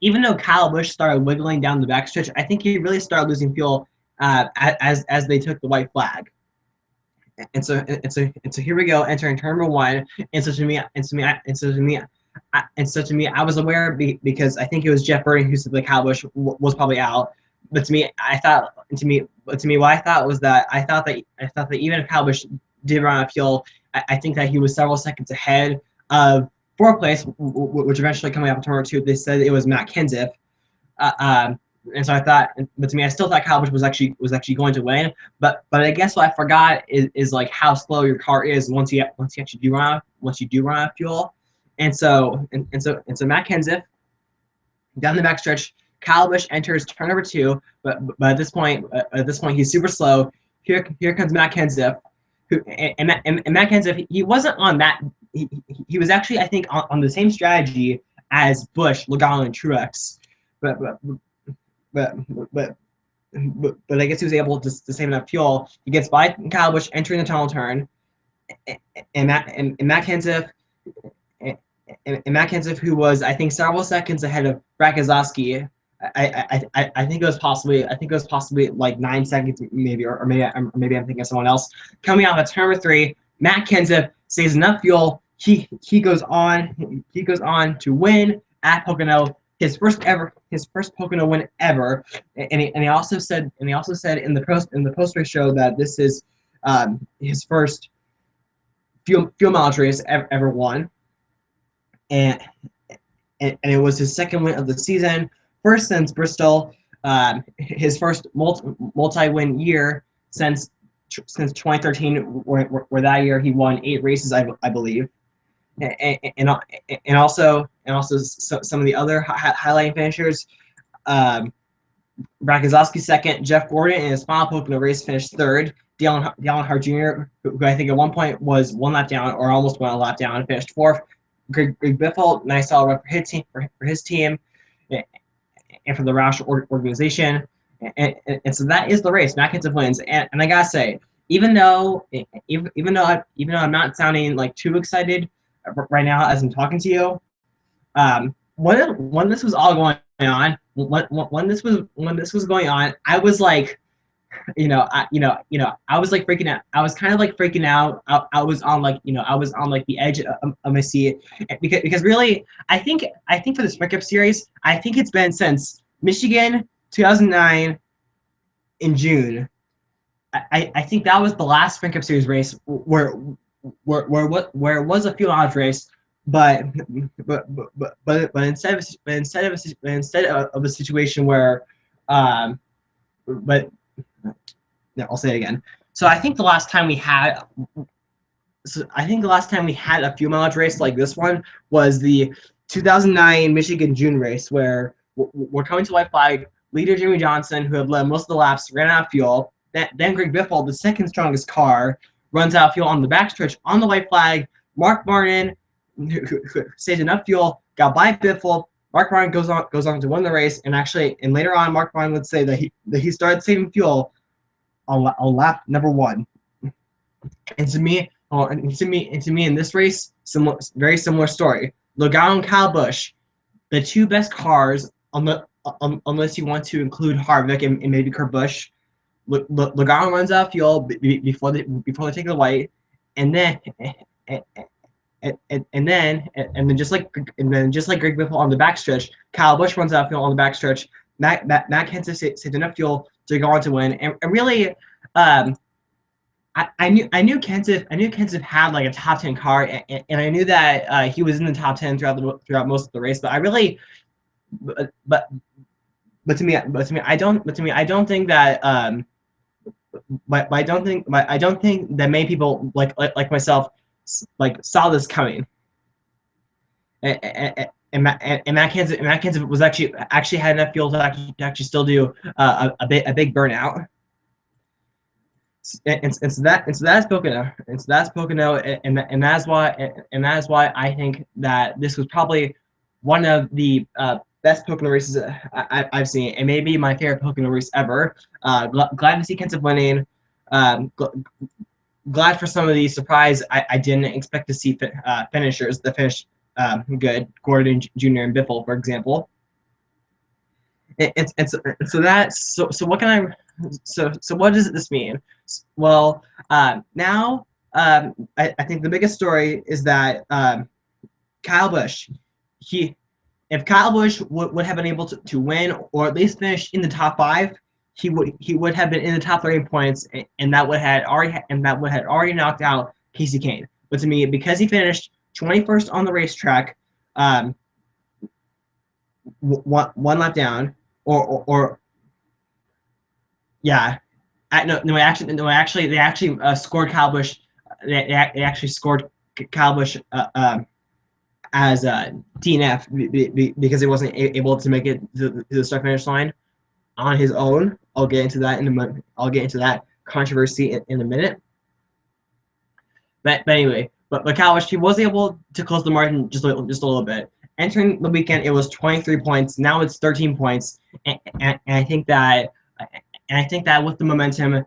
Speaker 1: even though Kyle Busch started wiggling down the backstretch, I think he really started losing fuel as they took the white flag. And so here we go, entering turn number 1. And so to me, I was aware because I think it was Jeff Burton who said that Kyle Busch was probably out. But to me, what I thought was that I thought that even if Kyle Busch did run out of fuel, I think that he was several seconds ahead of 4th place, which eventually coming up in turn number 2, they said it was Matt Kenseth. And so I thought, but to me, I still thought Kyle Busch was actually going to win. But I guess what I forgot is how slow your car is once you actually do run out of fuel. And so Matt Kenseth down the backstretch. Kyle Busch enters turn number 2, but at this point he's super slow. Here comes Matt Kenseth, and Matt Kenseth, he wasn't on that. He was actually, I think, on the same strategy as Busch, Logano, and Truex, but I guess he was able to save enough fuel. He gets by Kyle Busch entering the tunnel turn, and Matt Kenseth. And Matt Kenseth, who was, I think, several seconds ahead of Brad Keselowski, I think it was possibly 9 seconds, maybe, or maybe I'm thinking of someone else. Coming out of turn number 3, Matt Kenseth saves enough fuel. He goes on to win at Pocono, his first Pocono win ever. And he also said in the post race show that this is his first fuel mileage race ever won. And it was his second win of the season, first since Bristol, his first multi-win year since 2013, where that year he won 8 races, I believe, and also some of the other highlighting finishers. Brad Keselowski second, Jeff Gordon in his final Pocono race finished 3rd. Dale Earnhardt Jr., who I think at one point was 1 lap down or almost 1 lap down, finished 4th. Greg Biffle, nice solid run for his team, and for the Roush organization, and so that is the race. Matt Kenseth wins, and I gotta say, even though I'm not sounding too excited right now as I'm talking to you, when this was all going on, when this was going on, I was I was freaking out. I was kind of freaking out. I was on the edge of my seat because really, I think for the Sprint Cup Series, I think it's been since Michigan 2009 in June. I think that was the last Sprint Cup Series race where it was a fuel mileage race, but instead of a situation where no, I'll say it again. So I think the last time we had a fuel mileage race like this one was the 2009 Michigan June race, where we're coming to white flag. Leader Jimmy Johnson, who had led most of the laps, ran out of fuel. Then Greg Biffle, the second strongest car, runs out of fuel on the backstretch on the white flag. Mark Martin who saved enough fuel, got by Biffle. Mark Bryan goes on to win the race, and later on, Mark Bryan would say that he started saving fuel on lap number 1. And to me, in this race, very similar story. Logano and Kyle Busch, the 2 best cars on the unless you want to include Harvick and maybe Kurt Busch. Logano runs out of fuel before they take the white, and then just like Greg Biffle on the backstretch, Kyle Busch runs out of fuel on the backstretch. Matt Kenseth saved enough fuel to go on to win, and really, I knew Kenseth had like a top 10 car, and I knew that he was in the top 10 throughout most of the race. But I really, but to me, I don't think that I don't think that many people like myself saw this coming. And Matt Kenseth was actually had enough fuel to actually still do a big burnout. And so that's Pocono. And so that's Pocono, and that's why I think that this was probably one of the best Pocono races I've seen, and maybe my favorite Pocono race ever. Glad to see Kenseth winning. Glad for some of the surprise I didn't expect to see finishers that finished good. Gordon Jr. and Biffle, for example. So what does this mean? Well, now I think the biggest story is that Kyle Busch, if Kyle Busch would have been able to win or at least finish in the top 5, he would have been in the top 30 points, and that would have already knocked out Casey Kane. But to me, because he finished 21st on the racetrack, one lap down, they actually scored Kyle Busch. They actually scored Kyle Busch as DNF because he wasn't able to make it to the start finish line on his own. I'll get into that controversy in a minute. But anyway, but Kyle Busch, he was able to close the margin just a little bit. Entering the weekend, it was 23 points. Now it's 13 points, and I think that with the momentum,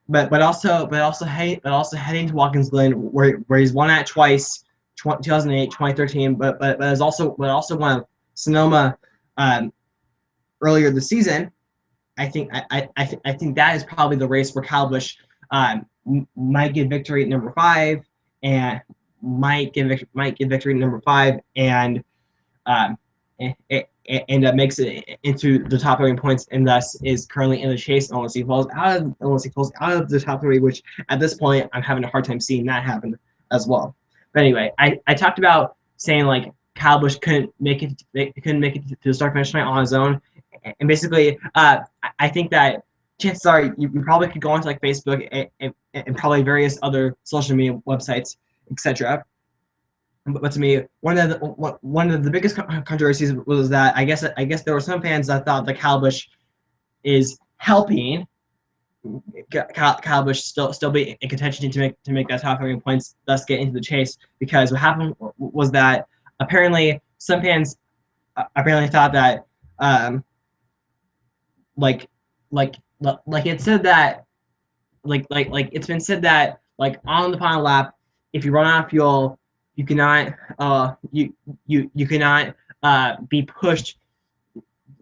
Speaker 1: but also heading to Watkins Glen, where he's won at twice, 2008, 2013, but has also won Sonoma earlier this season. I think that is probably the race where Kyle Busch might get victory at number 5, and might get victory at number 5, and makes it into the top 30 points, and thus is currently in the chase unless he falls out of the top 30, which at this point I'm having a hard time seeing that happen as well. But anyway, I talked about saying like Kyle Busch couldn't make it to the start finish line on his own, and basically I think that chances are you probably could go onto like Facebook and probably various other social media websites, etc. But to me, one of the biggest controversies was that I guess there were some fans that thought that Kyle Busch is helping Kyle Busch still be in contention to make that top 30 points, thus get into the chase. Because what happened was that apparently some fans thought that it said that it's been said that like on the final lap, if you run out of fuel, you cannot you cannot be pushed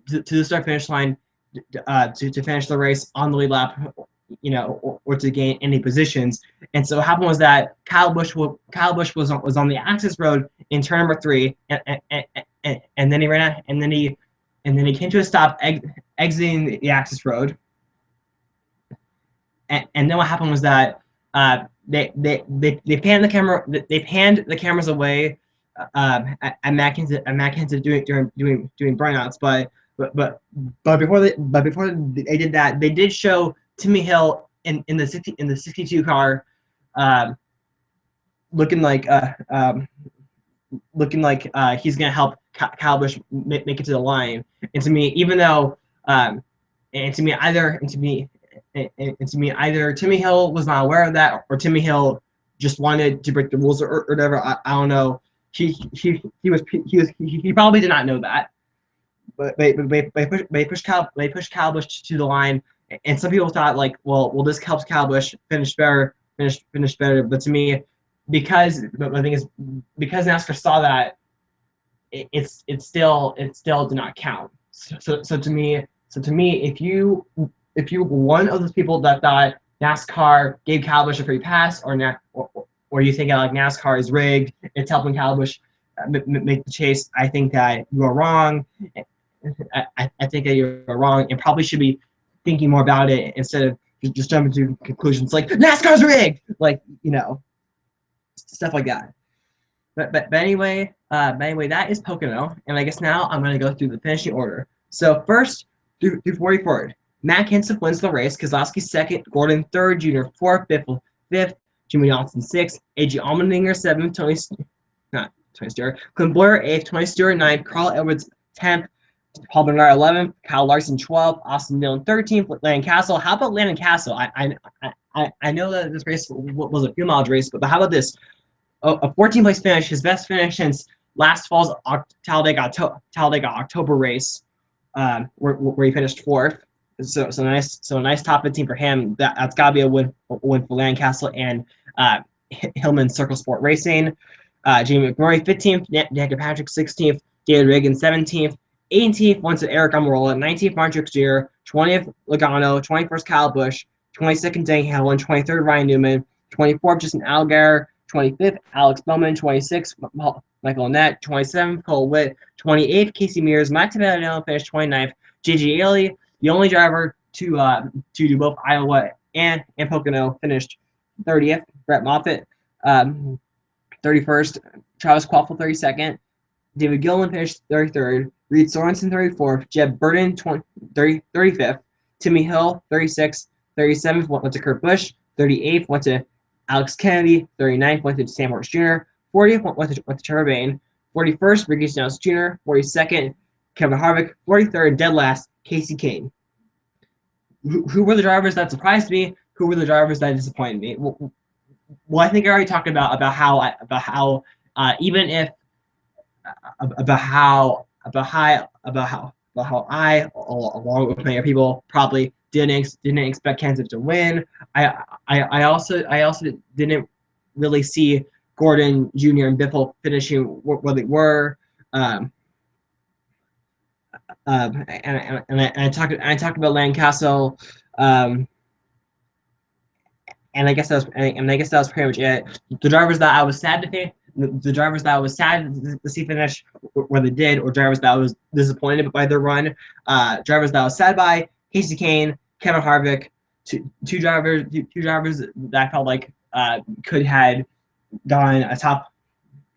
Speaker 1: to the start finish line to finish the race on the lead lap, or to gain any positions. And so what happened was that Kyle Busch was on the access road in turn number 3, and then he ran out, and then he came to a stop exiting the access road. And then what happened was that they panned the cameras away at Matt Kenseth doing burnouts, but before they did that, they did show Timmy Hill in the 62 car looking like he's gonna help Kyle Busch make it to the line. And to me, even though either Timmy Hill was not aware of that, or Timmy Hill just wanted to break the rules or whatever. I don't know. he probably did not know that, but they pushed Kyle Busch to the line, and some people thought like, well, this helps Kyle Busch finish better. But to me, because the thing is, because NASCAR saw that, it still did not count. So to me, if you were one of those people that thought NASCAR gave Kyle Busch a free pass, or you think like NASCAR is rigged, it's helping Kyle Busch make the chase, I think that you are wrong. I think that you're wrong and probably should be thinking more about it instead of just jumping to conclusions like NASCAR's rigged, like stuff like that. But anyway, that is Pocono, and I guess now I'm gonna go through the finishing order. So first through 44, Matt Kenseth wins the race. Keselowski second, Gordon third, Junior fourth, Biffle fifth, Jimmy Johnson sixth, AJ Allmendinger seventh, not Tony Stewart, Clint Boyer eighth, Tony Stewart ninth, Carl Edwards 10th, Paul Bernard 11th, Kyle Larson 12th, Austin Dillon 13th, Landon Castle. How about Landon Castle? I know that this race was a few miles race, but how about this? A 14th place finish, his best finish since last fall's Talladega October race, where he finished fourth. So a nice top 15 for him. That's got to be a win for Landon Castle and Hillman Circle Sport Racing. Jamie McMurray 15th, Danica Patrick 16th, David Riggin 17th, 18th went to Eric Almirola, 19th Martin Truex Jr., 20th Logano, 21st Kyle Busch, 22nd Denny Hamlin, 23rd Ryan Newman, 24th Justin Allgaier, 25th Alex Bowman, 26th Michael Annett, 27th Cole Witt, 28th Casey Mears, Matt Tabella finished 29th, J.J. Aley, the only driver to do both Iowa and Pocono, finished 30th. Brett Moffitt, 31st. Travis Kvapil, 32nd. David Gilliland finished 33rd. Reed Sorensen, 34th. Jeb Burton, 35th. Timmy Hill, 36th. 37th went to Kurt Busch. 38th went to Alex Kennedy. 39th went to Sam Horse Jr. 40th went to Trevor Bayne. 41st, Ricky Stenhouse Jr. 42nd, Kevin Harvick. 43rd, dead last, Casey Kane. Who were the drivers that surprised me? Who were the drivers that disappointed me? Well, I think I already talked about how even if about how I, along with many people, probably didn't expect Kenseth to win. I also didn't really see Gordon Jr. and Biffle finishing where they were. And I talked about Landon Castle, and I guess that was pretty much it. The drivers that I was sad to see, the drivers that I was sad to see finish where they did, or drivers that I was disappointed by their run. Drivers that I was sad by: Casey Kane, Kevin Harvick, two drivers that I felt like could had gone a top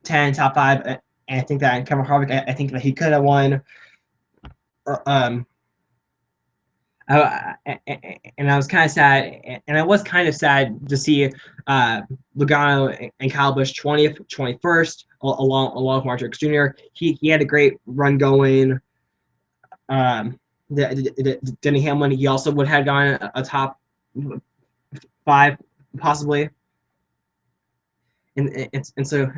Speaker 1: 10, top 5, and I think that Kevin Harvick, I think that he could have won. And I was kind of sad, and I was kind of sad to see Logano and Kyle Busch 20th, 21st, along with Martin Truex Jr. He had a great run going. Denny Hamlin, he also would have gone a top 5 possibly. And so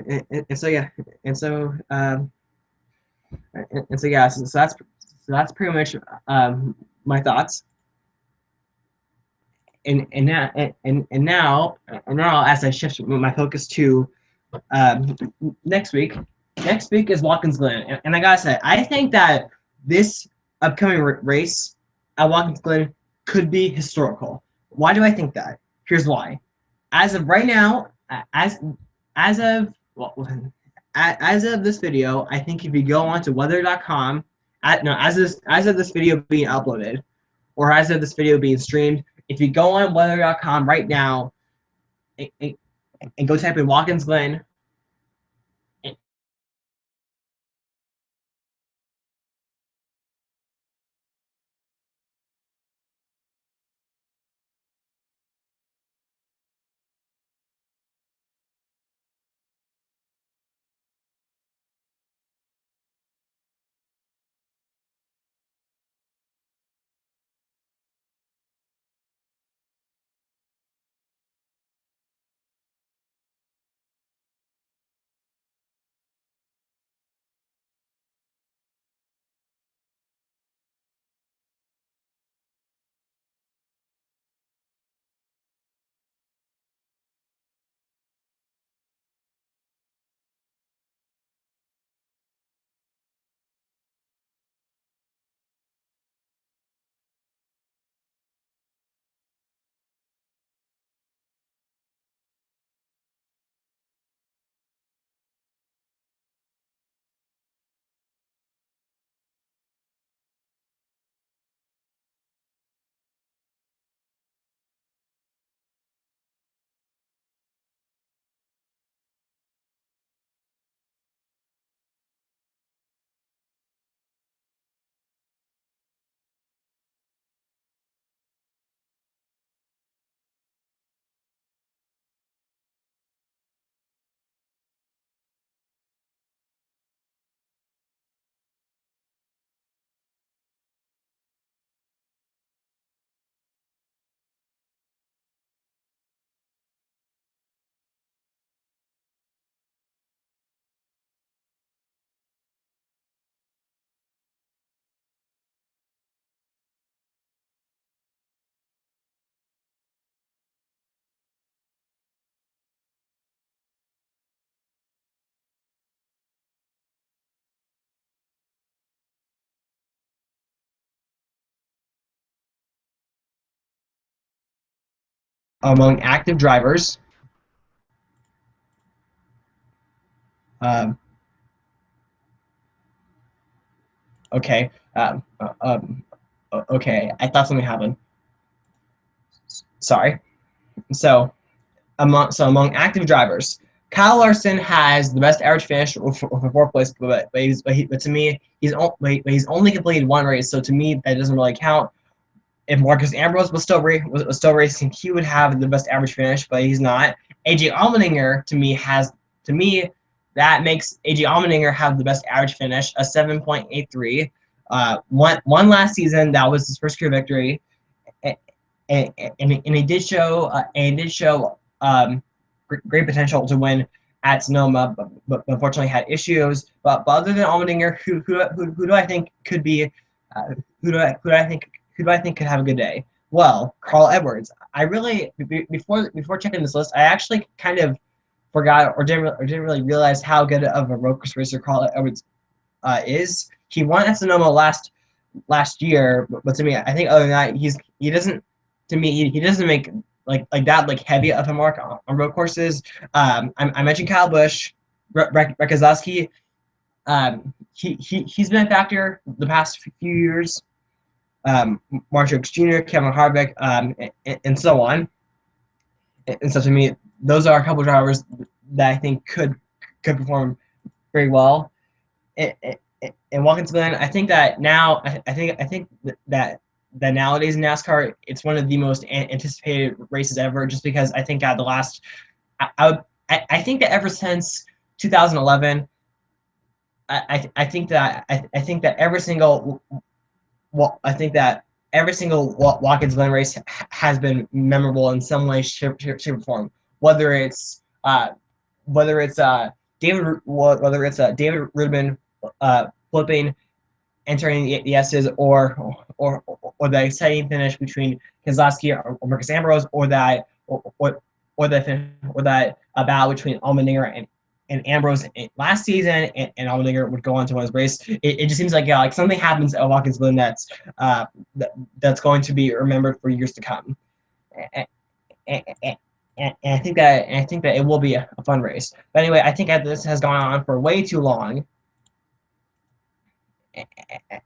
Speaker 1: yeah, so that's pretty much my thoughts. And now as I shift my focus to next week is Watkins Glen, and I gotta say, I think that this upcoming race at Watkins Glen could be historical. Why do I think that? Here's why. As of right now, as of as of this video, I think if you go on to weather.com, as of this video being uploaded, or as of this video being streamed, if you go on weather.com right now and go type in Watkins Glen, among active drivers. Um, okay. Okay. I thought something happened. Sorry. So among active drivers, Kyle Larson has the best average finish for fourth place, but to me, he's only completed one race, so to me that doesn't really count. If Marcus Ambrose was still racing, he would have the best average finish, but he's not. AJ Allmendinger to me that makes AJ Allmendinger have the best average finish, a 7.83. One last season, that was his first career victory, and he did show great potential to win at Sonoma, but unfortunately had issues. But other than Allmendinger, who do I think could be who do I think could have a good day? Well, Carl Edwards. I really before checking this list, I actually kind of forgot or didn't really realize how good of a road course racer Carl Edwards is. He won at Sonoma last year, but to me, I think other than that, he doesn't. To me, he doesn't make like that heavy of a mark on road courses. I mentioned Kyle Busch, Rick Kozlowski. He's been a factor the past few years. Mark Truex Jr., Kevin Harvick, and so on. And so to me, those are a couple of drivers that I think could perform very well. And Watkins Glen, I think that now, I think that nowadays in NASCAR, it's one of the most anticipated races ever, just because I think at the last, I think that ever since 2011, I think that every single Watkins Glen race has been memorable in some way, shape, or form. Whether it's David Rudman flipping, entering the S's, or the exciting finish between Keselowski or Marcus Ambrose, or that battle between Allmendinger and Ambrose last season, and Allmendinger would go on to win his race. It just seems like something happens at Watkins Glen that's going to be remembered for years to come. And I think that it will be a fun race. But anyway, I think that this has gone on for way too long,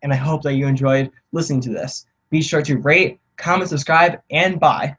Speaker 1: and I hope that you enjoyed listening to this. Be sure to rate, comment, subscribe, and bye.